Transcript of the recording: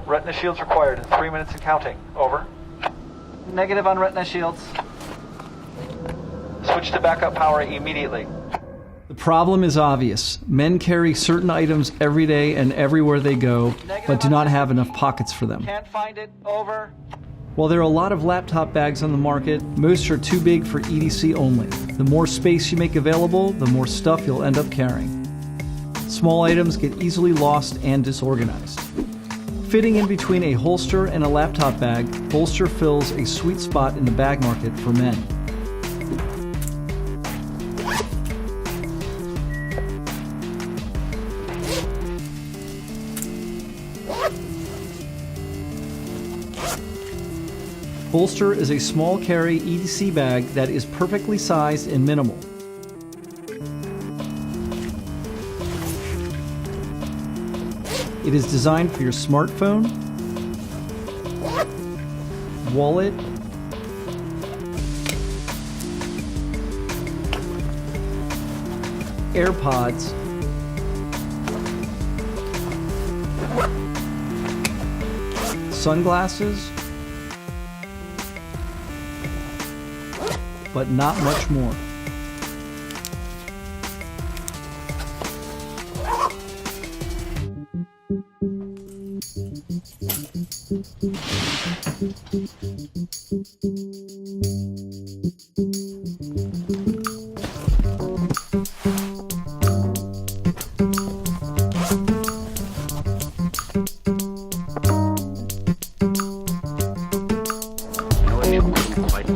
Retina shields required in 3 minutes and counting. Over. Negative on retina shields. Switch to backup power immediately. The problem is obvious. Men carry certain items every day and everywhere they go, but do not have enough pockets for them. Can't find it. Over. While there are a lot of laptop bags on the market, most are too big for EDC only. The more space you make available, the more stuff you'll end up carrying. Small items get easily lost and disorganized. Fitting in between a holster and a laptop bag, bolstr fills a sweet spot in the bag market for men. Bolstr is a small carry EDC bag that is perfectly sized and minimal. It is designed for your smartphone, wallet, AirPods, sunglasses, but not much more. Quite